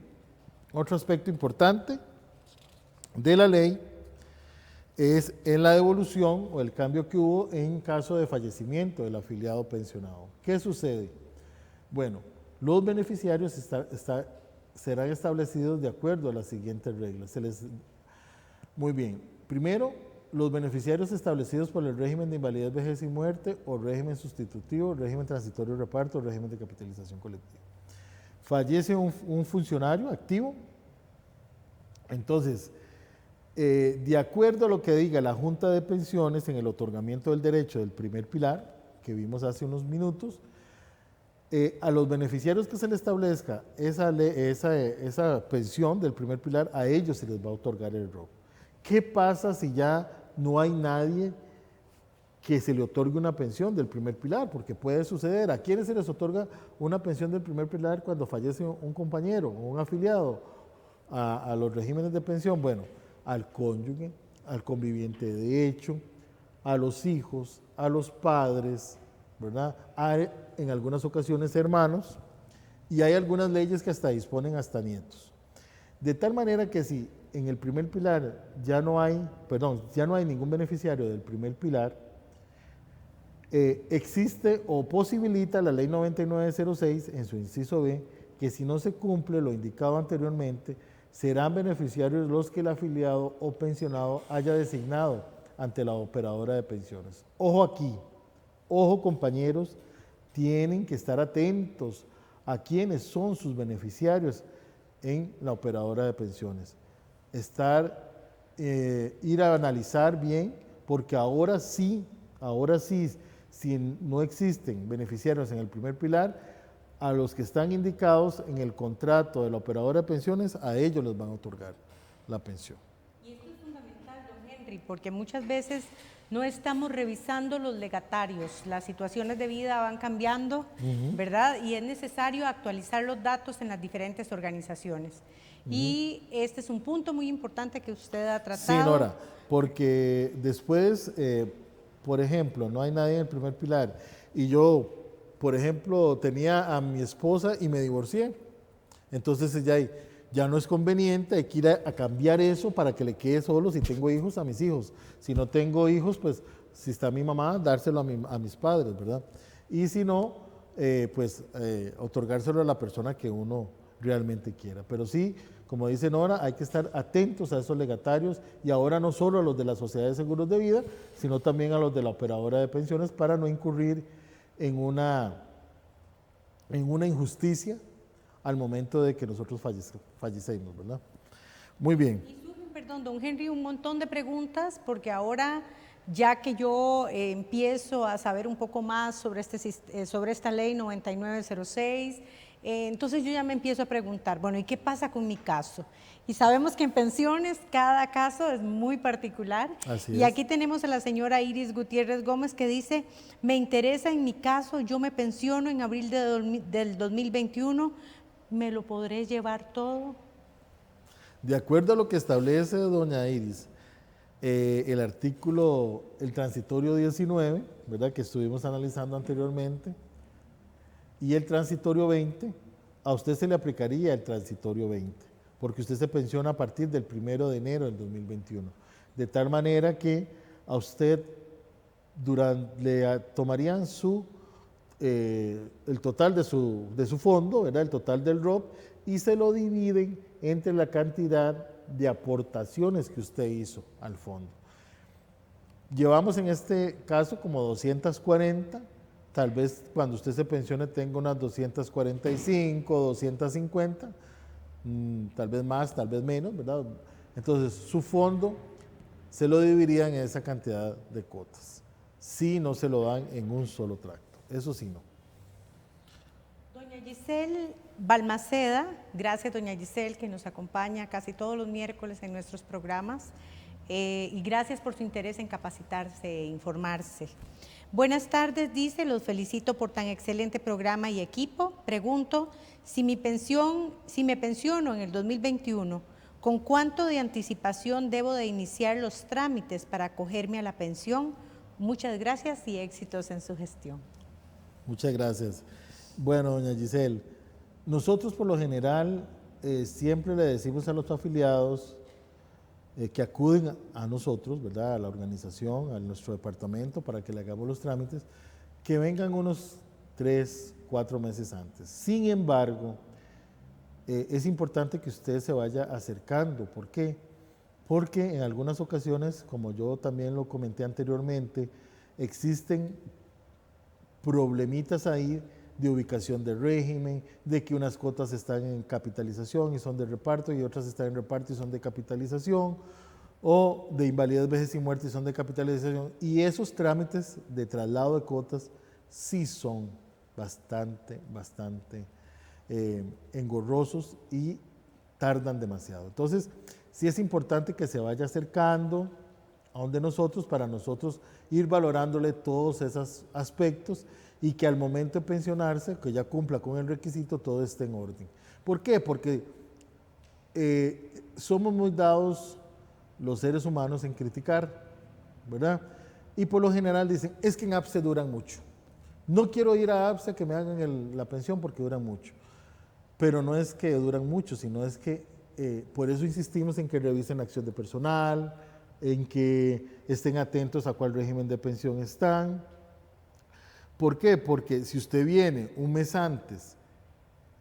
Otro aspecto importante de la ley es en la devolución o el cambio que hubo en caso de fallecimiento del afiliado pensionado. ¿Qué sucede? Bueno, los beneficiarios serán establecidos de acuerdo a las siguientes reglas. Muy bien. Primero, los beneficiarios establecidos por el régimen de invalidez, vejez y muerte o régimen sustitutivo, régimen transitorio de reparto, régimen de capitalización colectiva. Fallece un funcionario activo, entonces, de acuerdo a lo que diga la Junta de Pensiones en el otorgamiento del derecho del primer pilar, que vimos hace unos minutos, a los beneficiarios que se les establezca esa pensión del primer pilar, a ellos se les va a otorgar el ROP. ¿Qué pasa si ya no hay nadie que se le otorgue una pensión del primer pilar? Porque puede suceder. ¿A quiénes se les otorga una pensión del primer pilar cuando fallece un compañero o un afiliado a los regímenes de pensión? Bueno, al cónyuge, al conviviente de hecho, a los hijos, a los padres, ¿verdad? En algunas ocasiones hermanos, y hay algunas leyes que hasta disponen hasta nietos. De tal manera que si en el primer pilar ya no hay ningún beneficiario del primer pilar, existe o posibilita la ley 9906 en su inciso B, que si no se cumple lo indicado anteriormente, serán beneficiarios los que el afiliado o pensionado haya designado ante la operadora de pensiones. Ojo aquí, ojo compañeros, tienen que estar atentos a quiénes son sus beneficiarios en la operadora de pensiones. Ir a analizar bien, porque ahora sí, si no existen beneficiarios en el primer pilar, a los que están indicados en el contrato de la operadora de pensiones, a ellos les van a otorgar la pensión. Y esto es fundamental, don Henry, porque muchas veces no estamos revisando los legatarios, las situaciones de vida van cambiando, ¿verdad? Y es necesario actualizar los datos en las diferentes organizaciones. Y este es un punto muy importante que usted ha tratado. Sí, Nora, porque después, por ejemplo, no hay nadie en el primer pilar y yo, por ejemplo, tenía a mi esposa y me divorcié. Entonces ya no es conveniente, hay que ir a cambiar eso para que le quede solo si tengo hijos a mis hijos. Si no tengo hijos, pues si está mi mamá, dárselo a mis padres, ¿verdad? Y si no, otorgárselo a la persona que uno realmente quiera. Pero sí, como dice Nora, hay que estar atentos a esos legatarios y ahora no solo a los de la Sociedad de Seguros de Vida, sino también a los de la operadora de pensiones para no incurrir en una injusticia al momento de que nosotros fallecemos, ¿verdad? Muy bien. Y surgen, perdón, don Henry, un montón de preguntas, porque ahora, ya que yo empiezo a saber un poco más sobre esta ley 9906, entonces yo ya me empiezo a preguntar, bueno, ¿y qué pasa con mi caso? Y sabemos que en pensiones cada caso es muy particular. Así y es. aquí tenemos a la señora Iris Gutiérrez Gómez que dice, me interesa en mi caso, yo me pensiono en abril del 2021, ¿me lo podré llevar todo? De acuerdo a lo que establece doña Iris, el artículo, el transitorio 19, ¿verdad?, que estuvimos analizando anteriormente, y el transitorio 20, a usted se le aplicaría el transitorio 20, porque usted se pensiona a partir del 1 de enero del 2021. De tal manera que a usted le tomarían el total de su fondo, ¿verdad?, el total del ROP, y se lo dividen entre la cantidad de aportaciones que usted hizo al fondo. Llevamos en este caso como 240, tal vez cuando usted se pensione tenga unas 245, 250, tal vez más, tal vez menos, ¿verdad? Entonces su fondo se lo dividirían en esa cantidad de cuotas, si no se lo dan en un solo tracto, eso sí no. Doña Giselle Balmaceda, gracias doña Giselle que nos acompaña casi todos los miércoles en nuestros programas y gracias por su interés en capacitarse e informarse. Buenas tardes, dice, los felicito por tan excelente programa y equipo. Pregunto, si me pensiono en el 2021, ¿con cuánto de anticipación debo de iniciar los trámites para acogerme a la pensión? Muchas gracias y éxitos en su gestión. Muchas gracias. Bueno, doña Giselle, nosotros por lo general siempre le decimos a los afiliados que acuden a nosotros, ¿verdad?, a la organización, a nuestro departamento para que le hagamos los trámites, que vengan unos 3, 4 meses antes. Sin embargo, es importante que usted se vaya acercando. ¿Por qué? Porque en algunas ocasiones, como yo también lo comenté anteriormente, existen problemitas ahí de ubicación de régimen, de que unas cuotas están en capitalización y son de reparto y otras están en reparto y son de capitalización, o de invalidez, vejez y muerte y son de capitalización. Y esos trámites de traslado de cuotas sí son bastante engorrosos y tardan demasiado. Entonces, sí es importante que se vaya acercando a donde nosotros, para nosotros ir valorándole todos esos aspectos y que al momento de pensionarse, que ya cumpla con el requisito, todo esté en orden. ¿Por qué? Porque somos muy dados los seres humanos en criticar, ¿verdad? y por lo general dicen, es que en APSE duran mucho. No quiero ir a APSE que me hagan la pensión porque duran mucho. Pero no es que duran mucho, sino es que por eso insistimos en que revisen la acción de personal, en que estén atentos a cuál régimen de pensión están. ¿Por qué? Porque si usted viene un mes antes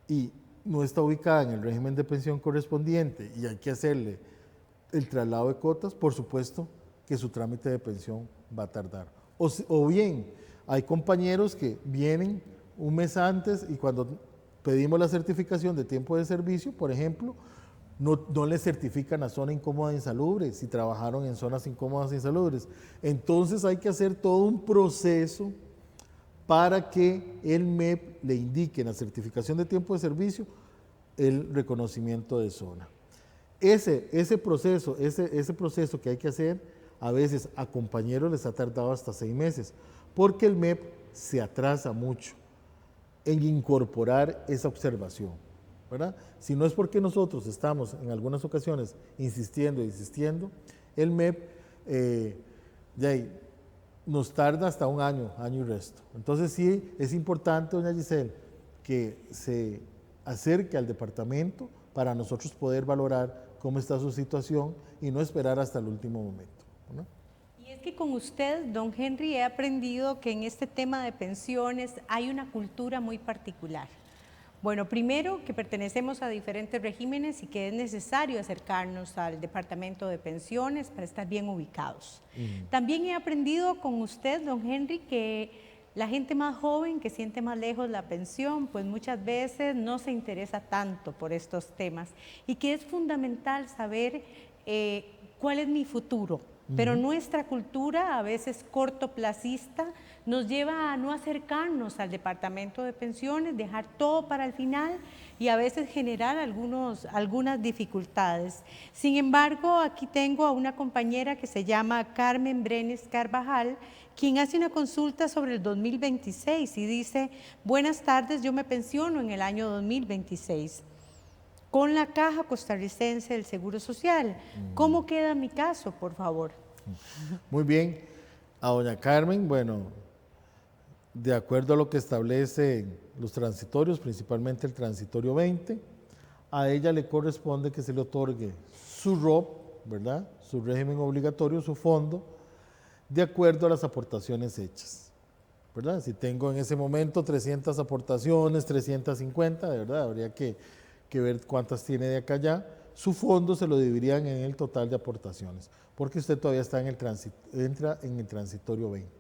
y no está ubicada en el régimen de pensión correspondiente y hay que hacerle el traslado de cuotas, por supuesto que su trámite de pensión va a tardar. O bien, hay compañeros que vienen un mes antes y cuando pedimos la certificación de tiempo de servicio, por ejemplo, no les certifican a zona incómoda e insalubre, si trabajaron en zonas incómodas e insalubres. Entonces hay que hacer todo un proceso para que el MEP le indique en la certificación de tiempo de servicio el reconocimiento de zona. Ese proceso que hay que hacer, a veces a compañeros les ha tardado hasta 6 meses, porque el MEP se atrasa mucho en incorporar esa observación, ¿verdad? Si no es porque nosotros estamos en algunas ocasiones insistiendo, el MEP nos tarda hasta un año y resto. Entonces sí es importante, doña Giselle, que se acerque al departamento para nosotros poder valorar cómo está su situación y no esperar hasta el último momento, ¿no? Y es que con usted, don Henry, he aprendido que en este tema de pensiones hay una cultura muy particular. Bueno, primero que pertenecemos a diferentes regímenes y que es necesario acercarnos al departamento de pensiones para estar bien ubicados. También he aprendido con usted, don Henry, que la gente más joven que siente más lejos la pensión, pues muchas veces no se interesa tanto por estos temas y que es fundamental saber cuál es mi futuro. Pero nuestra cultura, a veces cortoplacista, nos lleva a no acercarnos al departamento de pensiones, dejar todo para el final y a veces generar algunas dificultades. Sin embargo, aquí tengo a una compañera que se llama Carmen Brenes Carvajal, quien hace una consulta sobre el 2026 y dice: buenas tardes, yo me pensiono en el año 2026. Con la Caja Costarricense del Seguro Social. ¿Cómo queda mi caso, por favor? Muy bien. A doña Carmen, bueno, de acuerdo a lo que establecen los transitorios, principalmente el transitorio 20, a ella le corresponde que se le otorgue su ROP, ¿verdad? Su régimen obligatorio, su fondo, de acuerdo a las aportaciones hechas, ¿verdad? Si tengo en ese momento 300 aportaciones, 350, de verdad, habría que ver cuántas tiene de acá allá. Su fondo se lo dividirían en el total de aportaciones, porque usted todavía está entra en el transitorio 20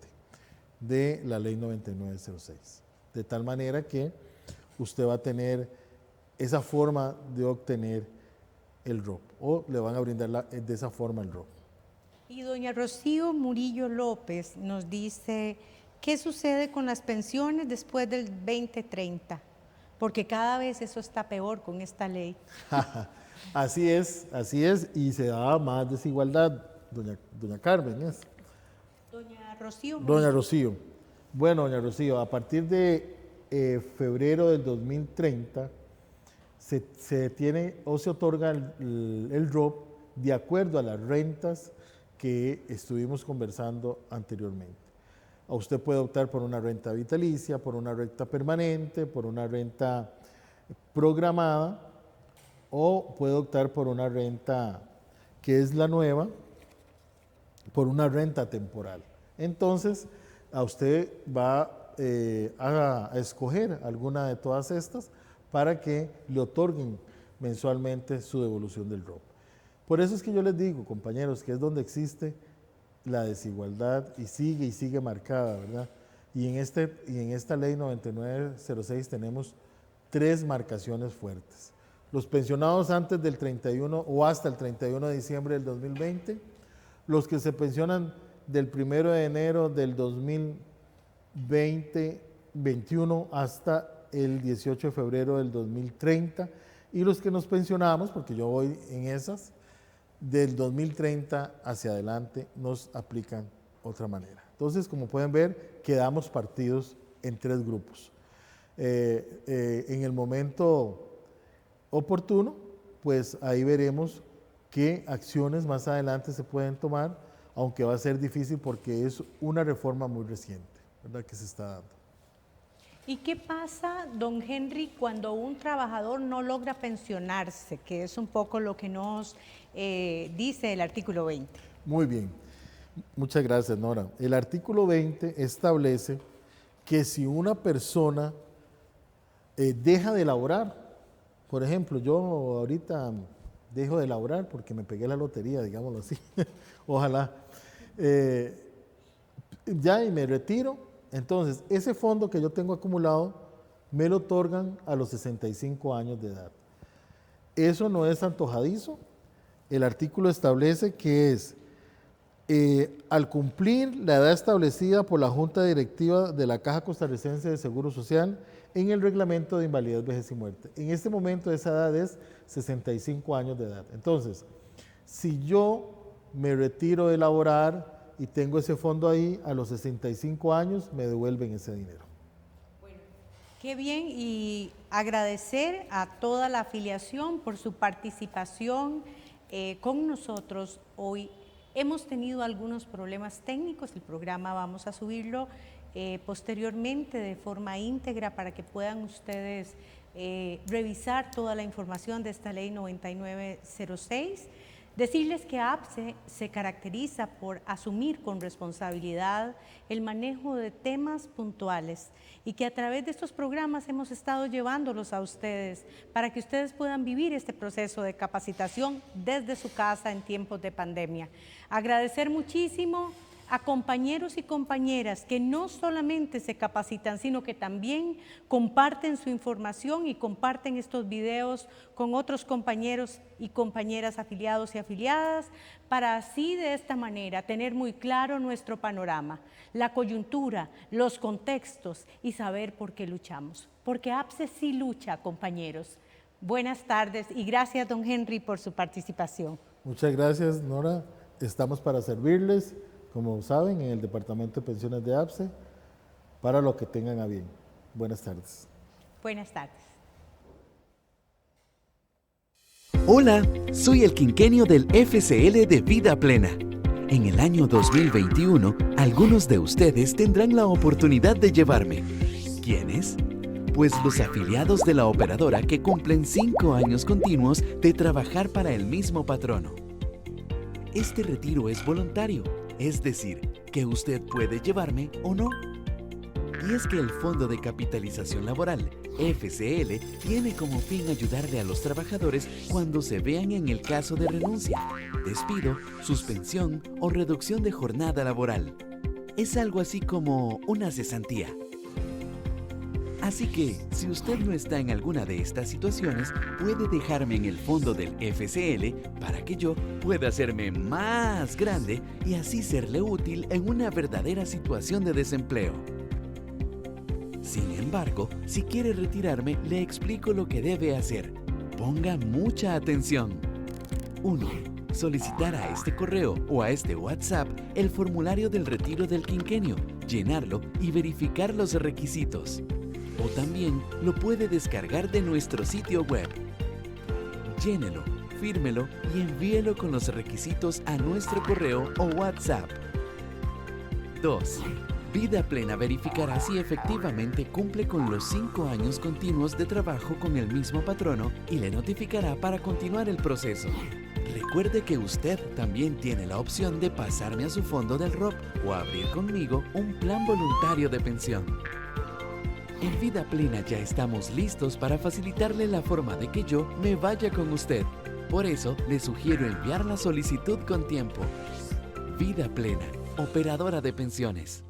de la ley 9906. De tal manera que usted va a tener esa forma de obtener el ROP, o le van a brindar de esa forma el ROP. Y doña Rocío Murillo López nos dice: ¿qué sucede con las pensiones después del 2030? Porque cada vez eso está peor con esta ley. Así es, y se da más desigualdad, doña Carmen. Doña Rocío. Doña Rocío. Bueno, doña Rocío, a partir de febrero del 2030 se tiene o se otorga el ROP de acuerdo a las rentas que estuvimos conversando anteriormente. Usted puede optar por una renta vitalicia, por una renta permanente, por una renta programada, o puede optar por una renta que es la nueva, por una renta temporal. Entonces, a usted va a escoger alguna de todas estas para que le otorguen mensualmente su devolución del ROP. Por eso es que yo les digo, compañeros, que es donde existe la desigualdad y sigue marcada, ¿verdad? Y en esta ley 9906 tenemos 3 marcaciones fuertes. Los pensionados antes del 31 o hasta el 31 de diciembre del 2020, los que se pensionan del 1 de enero del 2021 hasta el 18 de febrero del 2030, y los que nos pensionamos, porque yo voy en esas, del 2030 hacia adelante nos aplican otra manera. Entonces, como pueden ver, quedamos partidos en 3 grupos. En el momento oportuno, pues ahí veremos qué acciones más adelante se pueden tomar aunque va a ser difícil porque es una reforma muy reciente, ¿verdad?, que se está dando. ¿Y qué pasa, don Henry, cuando un trabajador no logra pensionarse? Que es un poco lo que nos dice el artículo 20. Muy bien, muchas gracias, Nora. El artículo 20 establece que si una persona deja de laborar, por ejemplo, yo ahorita dejo de laborar porque me pegué la lotería, digámoslo así, ojalá, ya y me retiro. Entonces, ese fondo que yo tengo acumulado me lo otorgan a los 65 años de edad. Eso no es antojadizo. El artículo establece que es al cumplir la edad establecida por la Junta Directiva de la Caja Costarricense de Seguro Social en el Reglamento de Invalidez, Vejez y Muerte. En este momento esa edad es 65 años de edad. Entonces, si yo me retiro de laborar y tengo ese fondo ahí, a los 65 años me devuelven ese dinero. Bueno, qué bien, y agradecer a toda la afiliación por su participación con nosotros hoy. Hemos tenido algunos problemas técnicos, el programa vamos a subirlo posteriormente de forma íntegra para que puedan ustedes revisar toda la información de esta ley 9906. Decirles que APSE se caracteriza por asumir con responsabilidad el manejo de temas puntuales y que a través de estos programas hemos estado llevándolos a ustedes para que ustedes puedan vivir este proceso de capacitación desde su casa en tiempos de pandemia. Agradecer muchísimo a compañeros y compañeras que no solamente se capacitan, sino que también comparten su información y comparten estos videos con otros compañeros y compañeras afiliados y afiliadas, para así de esta manera tener muy claro nuestro panorama, la coyuntura, los contextos y saber por qué luchamos. Porque APSE sí lucha, compañeros. Buenas tardes y gracias, don Henry, por su participación. Muchas gracias, Nora. Estamos para servirles, como saben, en el Departamento de Pensiones de APSE, para lo que tengan a bien. Buenas tardes. Buenas tardes. Hola, soy el quinquenio del FCL de Vida Plena. En el año 2021, algunos de ustedes tendrán la oportunidad de llevarme. ¿Quiénes? Pues los afiliados de la operadora que cumplen 5 años continuos de trabajar para el mismo patrono. Este retiro es voluntario, es decir, que usted puede llevarme o no. Y es que el Fondo de Capitalización Laboral, FCL, tiene como fin ayudarle a los trabajadores cuando se vean en el caso de renuncia, despido, suspensión o reducción de jornada laboral. Es algo así como una cesantía. Así que, si usted no está en alguna de estas situaciones, puede dejarme en el fondo del FCL para que yo pueda hacerme más grande y así serle útil en una verdadera situación de desempleo. Sin embargo, si quiere retirarme, le explico lo que debe hacer. Ponga mucha atención. 1. Solicitar a este correo o a este WhatsApp el formulario del retiro del quinquenio, llenarlo y verificar los requisitos. O también lo puede descargar de nuestro sitio web. Llénelo, fírmelo y envíelo con los requisitos a nuestro correo o WhatsApp. 2. Vida Plena verificará si efectivamente cumple con los 5 años continuos de trabajo con el mismo patrono y le notificará para continuar el proceso. Recuerde que usted también tiene la opción de pasarme a su fondo del ROP o abrir conmigo un plan voluntario de pensión. En Vida Plena ya estamos listos para facilitarle la forma de que yo me vaya con usted. Por eso, le sugiero enviar la solicitud con tiempo. Vida Plena, operadora de pensiones.